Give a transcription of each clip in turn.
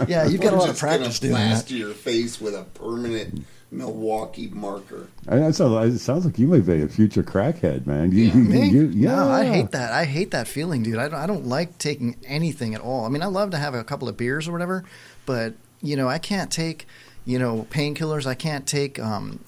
Yeah, you've got a lot of Just practice gonna doing that. plaster your face with a permanent Milwaukee marker. It sounds like you may be a future crackhead, man. Me? Yeah. No, I hate that. I hate that feeling, dude. I don't like taking anything at all. I mean, I love to have a couple of beers or whatever, but, I can't take, painkillers. I can't take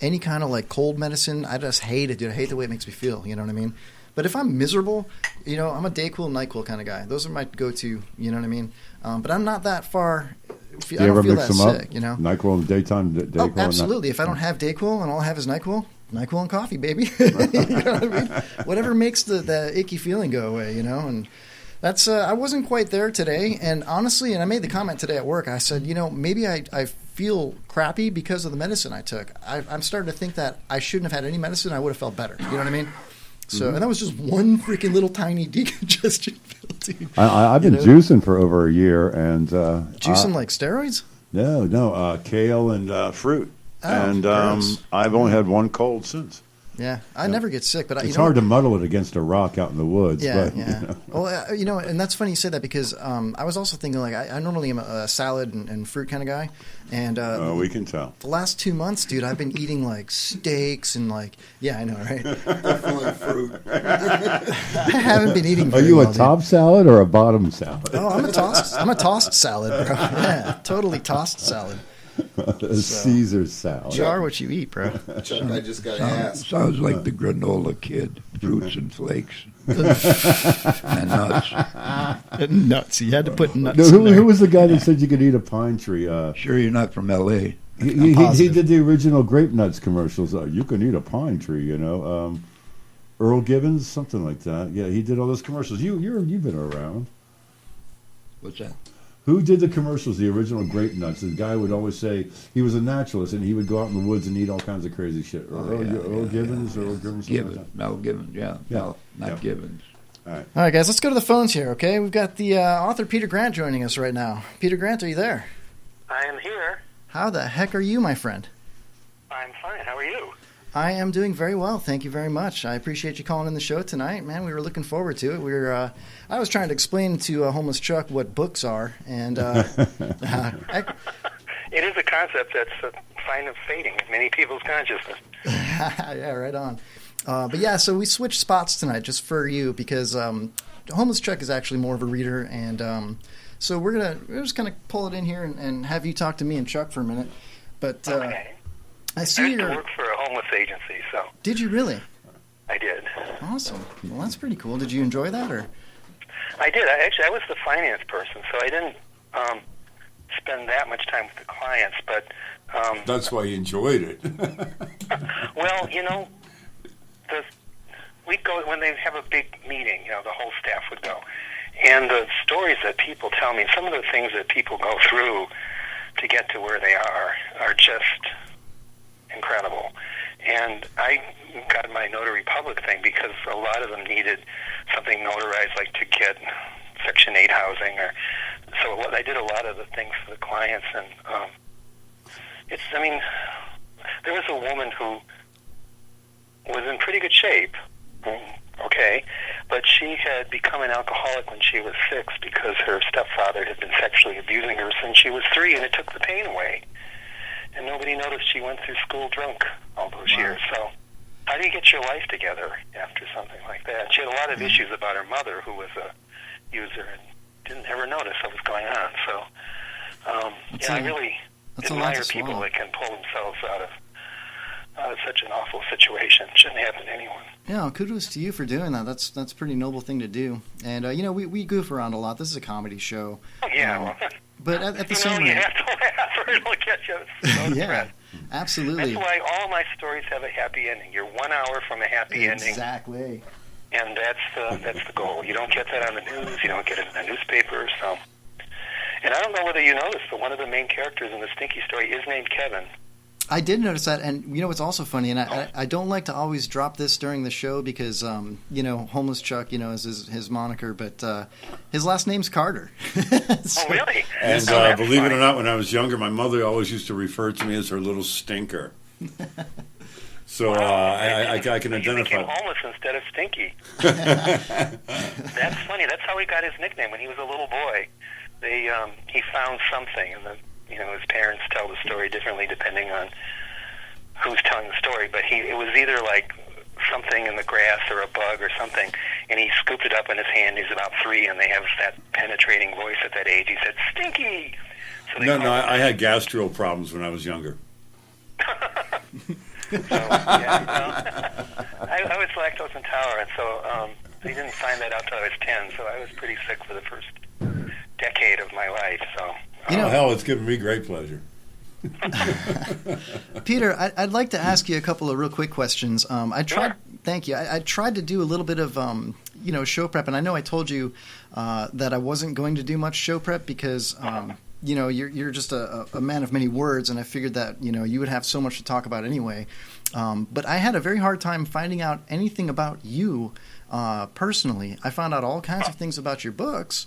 any kind of, like, cold medicine. I just hate it, dude. I hate the way it makes me feel. You know what I mean? But if I'm miserable, I'm a Dayquil, NyQuil kind of guy. Those are my go-to, you know what I mean? But I'm not that far. I don't feel that sick, NyQuil in the daytime, Dayquil. Oh, absolutely. If I don't have Dayquil and all I have is NyQuil and coffee, baby. You know what I mean? Whatever makes the icky feeling go away, and that's I wasn't quite there today. And honestly, and I made the comment today at work, I said, maybe I feel crappy because of the medicine I took. I'm starting to think that I shouldn't have had any medicine. I would have felt better. You know what I mean? So, and that was just one freaking little tiny decongestion pill, dude. I've been juicing for over a year, and juicing like steroids? No, kale and fruit, and gross. I've only had one cold since. Yeah, I never get sick, but it's hard to muddle it against a rock out in the woods. Yeah, but, yeah. Well, and that's funny you say that because I was also thinking like I normally am a salad and fruit kind of guy, and we can tell. The last 2 months, dude, I've been eating like steaks and like I know, right? Definitely fruit. I haven't been eating. Are you a top salad or a bottom salad? Oh, I'm a tossed salad, bro. Yeah, totally tossed salad. Caesar salad. You are what you eat, bro. Chuck, I just got to ask. Sounds like the granola kid. Fruits and flakes. And nuts. Nuts. You had to put nuts No, in there. who was the guy that said you could eat a pine tree? Sure you're not from L.A.? He did the original Grape Nuts commercials. You can eat a pine tree, Earl Gibbons, something like that. Yeah, he did all those commercials. You've been around. What's that? Who did the commercials, the original Grape Nuts? The guy would always say he was a naturalist and he would go out in the woods and eat all kinds of crazy shit. Earl Gibbons. Mel Gibbons, yeah. Mel, not Gibbons. All right, guys, let's go to the phones here, okay? We've got the author Peter Grant joining us right now. Peter Grant, are you there? I am here. How the heck are you, my friend? I'm fine. How are you? I am doing very well. Thank you very much. I appreciate you calling in the show tonight. Man, we were looking forward to it. I was trying to explain to Homeless Chuck what books are, and it is a concept that's kind of fading in many people's consciousness. Yeah, right on. But yeah, so we switched spots tonight just for you because Homeless Chuck is actually more of a reader, and so we're just gonna pull it in here and have you talk to me and Chuck for a minute. But okay. I used see to work for a homeless agency, so. Did you really? I did. Awesome. Well, that's pretty cool. Did you enjoy that, or? I did. I was the finance person, so I didn't spend that much time with the clients, but. That's why you enjoyed it. Well, we'd go when they have a big meeting. The whole staff would go, and the stories that people tell me, some of the things that people go through to get to where they are just incredible. And I got my notary public thing because a lot of them needed something notarized, like to get Section 8 housing, so I did a lot of the things for the clients. And there was a woman who was in pretty good shape, okay, but she had become an alcoholic when she was 6 because her stepfather had been sexually abusing her since she was 3, and it took the pain away. And nobody noticed she went through school drunk all those years. So how do you get your life together after something like that? She had a lot of issues about her mother, who was a user, and didn't ever notice what was going on. So I really admire people that can pull themselves out of such an awful situation. It shouldn't happen to anyone. Yeah, kudos to you for doing that. That's a pretty noble thing to do. And we goof around a lot. This is a comedy show. Oh yeah. But at the same you time, have to laugh or it'll get you. Yeah, absolutely. That's why all my stories have a happy ending. You're 1 hour from a happy ending. Exactly. And that's the goal. You don't get that on the news. You don't get it in the newspaper. So, and I don't know whether you noticed, but one of the main characters in the Stinky story is named Kevin. I did notice that, and it's also funny, and I don't like to always drop this during the show because Homeless Chuck is his moniker, but his last name's Carter. So, oh really? And believe it or not, when I was younger, my mother always used to refer to me as her little stinker. So I can identify. He became homeless instead of Stinky. That's funny. That's how he got his nickname when he was a little boy. he found something, and his parents tell the story differently depending on who's telling the story. But it was either like something in the grass or a bug or something, and he scooped it up in his hand. He's about 3, and they have that penetrating voice at that age. He said, "Stinky." So I had gastro problems when I was younger. I was lactose intolerant, so they didn't find that out till I was 10. So I was pretty sick for the first decade of my life. So hell, it's given me great pleasure. Peter, I'd like to ask you a couple of real quick questions. Thank you. I tried to do a little bit of show prep, and I know I told you that I wasn't going to do much show prep because you're just a man of many words, and I figured that you would have so much to talk about anyway. But I had a very hard time finding out anything about you personally. I found out all kinds of things about your books.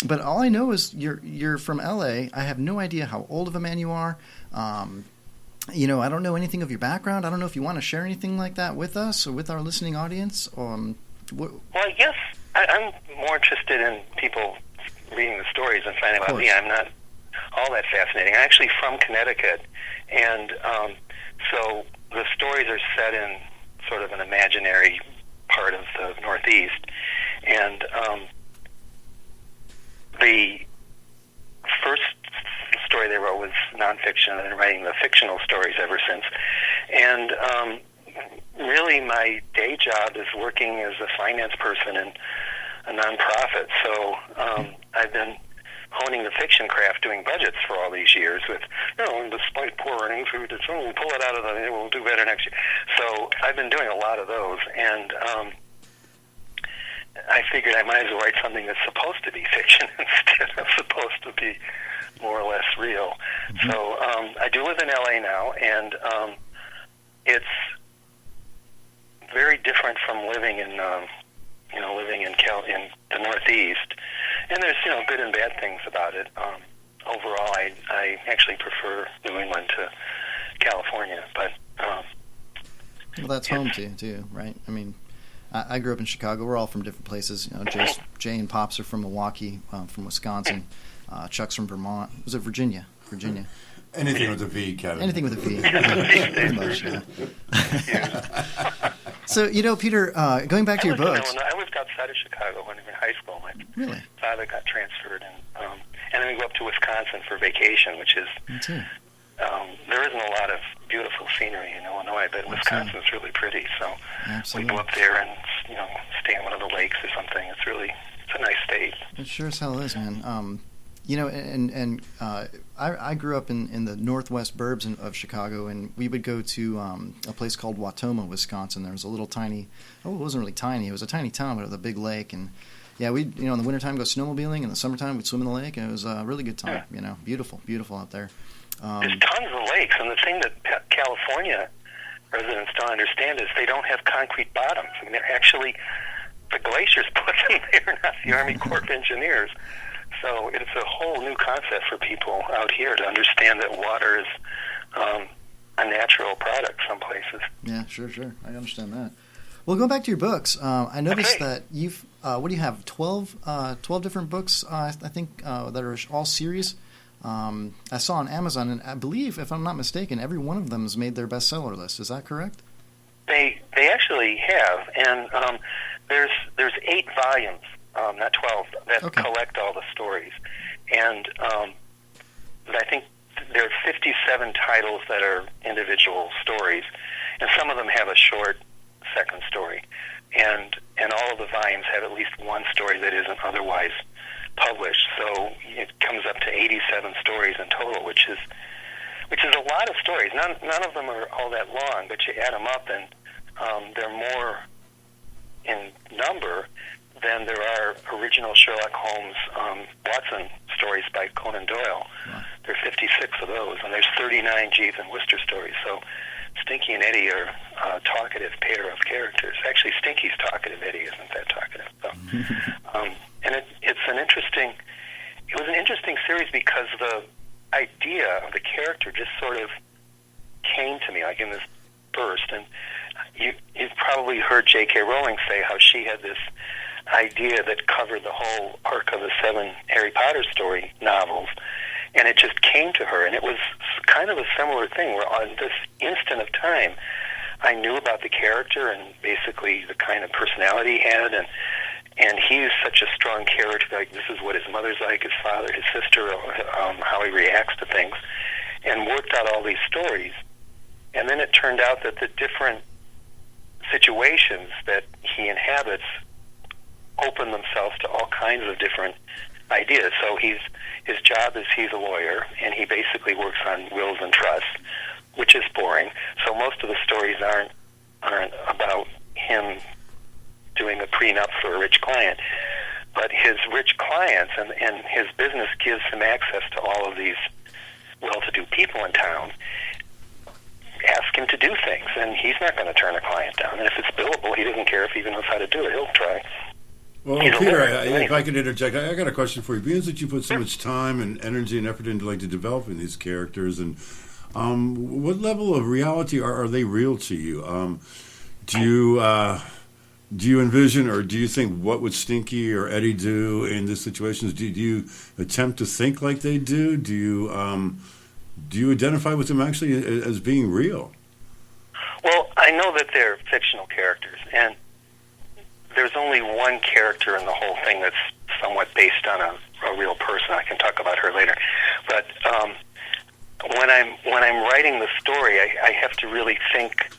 But all I know is you're from L.A. I have no idea how old of a man you are. I don't know anything of your background. I don't know if you want to share anything like that with us or with our listening audience. Well, I guess I'm more interested in people reading the stories and finding out about me. I'm not all that fascinating. I'm actually from Connecticut, and so the stories are set in sort of an imaginary part of the Northeast, and the first story they wrote was nonfiction, and I've been writing the fictional stories ever since. And really my day job is working as a finance person in a nonprofit. So I've been honing the fiction craft, doing budgets for all these years with, despite poor earnings, we'll pull it out of we'll do better next year. So I've been doing a lot of those, and I figured I might as well write something that's supposed to be fiction instead of supposed to be more or less real. Mm-hmm. So I do live in LA now, and it's very different from living in the Northeast. And there's good and bad things about it. Overall, I actually prefer New England to California, but well, that's home to you too, right? I mean, I grew up in Chicago. We're all from different places. Jay and Pops are from Milwaukee, from Wisconsin. Chuck's from Vermont. Was it Virginia? Virginia. Anything with a V, Kevin. Anything with a V. Pretty much, yeah. So, Peter, going back to your books. I lived outside of Chicago when I was in high school. My father got transferred, and then we go up to Wisconsin for vacation, which is... Me too. There isn't a lot of beautiful scenery in Illinois, but Wisconsin's really pretty. So Absolutely. we go up there and stay on one of the lakes or something. It's a nice state. It sure as hell is, man. I grew up in the northwest burbs of Chicago, and we would go to a place called Wautoma, Wisconsin. There was a little tiny, it wasn't really tiny. It was a tiny town, but with a big lake. And yeah, we'd in the wintertime go snowmobiling. In the summertime, we'd swim in the lake, and it was a really good time. Yeah. Beautiful out there. There's tons of lakes, and the thing that California residents don't understand is they don't have concrete bottoms. I mean, they're actually, the glaciers put them there, not the Army Corps of Engineers. So it's a whole new concept for people out here to understand that water is a natural product some places. Yeah, sure. I understand that. Well, going back to your books, I noticed that you've, what do you have, 12 different books, I think, that are all series. I saw on Amazon, and I believe, if I'm not mistaken, every one of them has made their bestseller list. Is that correct? They actually have, and there's 8 volumes, not 12, that collect all the stories, and I think there are 57 titles that are individual stories, and some of them have a short second story, and all of the volumes have at least one story that isn't otherwise published, so it comes up to 87 stories in total, which is a lot of stories. None of them are all that long, but you add them up, and they're more in number than there are original Sherlock Holmes Watson stories by Conan Doyle. Wow. There are 56 of those, and there's 39 Jeeves and Wooster stories. So Stinky and Eddie are a talkative pair of characters. Actually, Stinky's talkative. Eddie isn't that talkative. So, and it was an interesting series because the idea of the character just sort of came to me, like in this burst. And you've probably heard J.K. Rowling say how she had this idea that covered the whole arc of the 7 Harry Potter story novels. And it just came to her, and it was kind of a similar thing, where on this instant of time, I knew about the character and basically the kind of personality he had, and he's such a strong character, like this is what his mother's like, his father, his sister, how he reacts to things, and worked out all these stories. And then it turned out that the different situations that he inhabits open themselves to all kinds of different ideas. So his job is he's a lawyer, and he basically works on wills and trusts, which is boring. So most of the stories aren't about him doing a prenup for a rich client. But his rich clients and his business gives him access to all of these well-to-do people in town, ask him to do things, and he's not going to turn a client down. And if it's billable, he doesn't care if he even knows how to do it. He'll try. Well, Peter, if I could interject, I got a question for you. Being that you put so much time and energy and effort into developing these characters, and what level of reality are they real to you? Do you envision, or do you think, what would Stinky or Eddie do in these situations? Do you attempt to think like they do? Do you identify with them actually as being real? Well, I know that they're fictional characters, and there's only one character in the whole thing that's somewhat based on a real person. I can talk about her later. But when I'm writing the story, I have to really think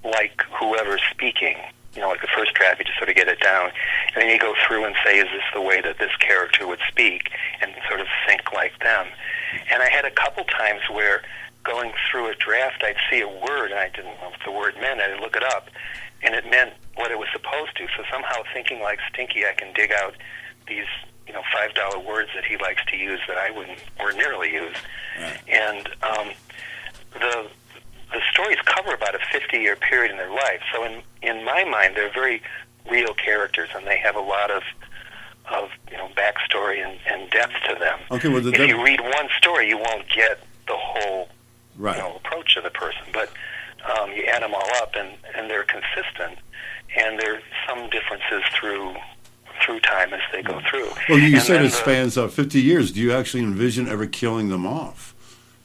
like whoever's speaking. You know, like the first draft, you just sort of get it down, and then you go through and say, is this the way that this character would speak, and sort of think like them. And I had a couple times where going through a draft, I'd see a word, and I didn't know what the word meant. I'd look it up, and it meant what it was supposed to. So somehow, thinking like Stinky, I can dig out these, $5 words that he likes to use that I wouldn't ordinarily use. Right. And the stories cover about a 50-year period in their life. So in my mind, they're very real characters, and they have a lot of backstory and depth to them. Okay, well, if you read one story, you won't get the whole approach of the person. But you add them all up, and they're consistent, and there's some differences through time as they go through. Well, you said it spans 50 years. Do you actually envision ever killing them off?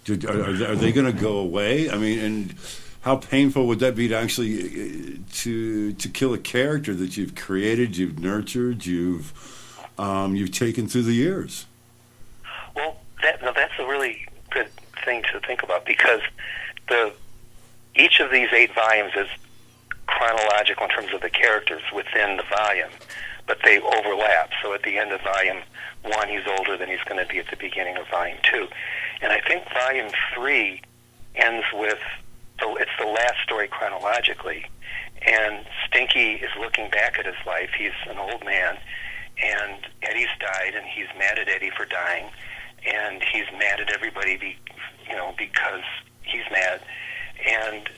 Are they going to go away? I mean, and how painful would that be to actually to kill a character that you've created, you've nurtured, you've taken through the years? Well, that's a really good thing to think about, because each of these 8 volumes is chronological in terms of the characters within the volume, but they overlap. So at the end of volume 1, he's older than he's going to be at the beginning of volume 2. And I think volume 3 ends with, it's the last story chronologically, and Stinky is looking back at his life. He's an old man, and Eddie's died, and he's mad at Eddie for dying, and he's mad at everybody because he's mad. And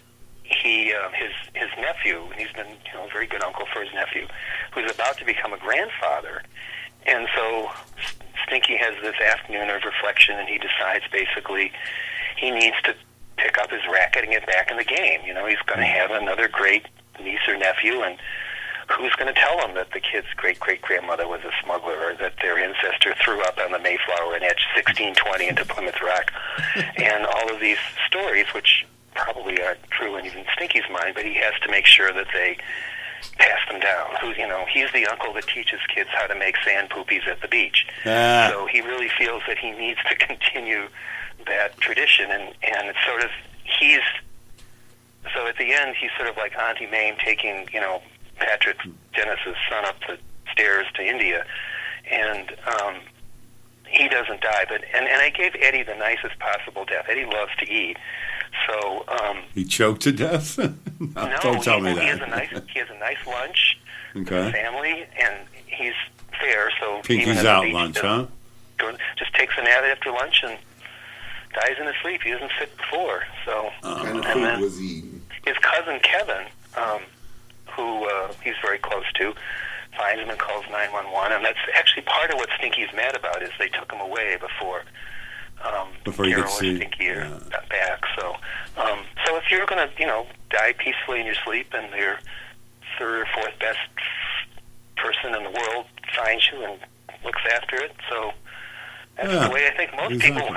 his nephew, and he's been a very good uncle for his nephew, who's about to become a grandfather. And so Stinky has this afternoon of reflection, and he decides basically he needs to pick up his racket and get back in the game. He's going to have another great niece or nephew, and who's going to tell him that the kid's great-great-grandmother was a smuggler, or that their ancestor threw up on the Mayflower and etched 1620 into Plymouth Rock? And all of these stories, which probably aren't true in even Stinky's mind, but he has to make sure that they pass them down. He's the uncle that teaches kids how to make sand poopies at the beach. So he really feels that he needs to continue that tradition, and it's sort of so at the end he's sort of like Auntie Mame taking Patrick Dennis's son up the stairs to India, and he doesn't die. But and I gave Eddie the nicest possible death. Eddie loves to eat, so he choked to death. No, don't tell me that. He has a nice lunch with his family, and he's fair. So Pinky's out lunch, huh? Just takes a nap after lunch and dies in his sleep. He doesn't sit before. So what kind of food was he eating? His cousin Kevin, who he's very close to, finds him and calls 911, and that's actually part of what Stinky's mad about, is they took him away before you Carol could see. and Stinky got back. So if you're going to die peacefully in your sleep, and your third or fourth best person person in the world finds you and looks after it. So that's Yeah, the way I think most exactly. people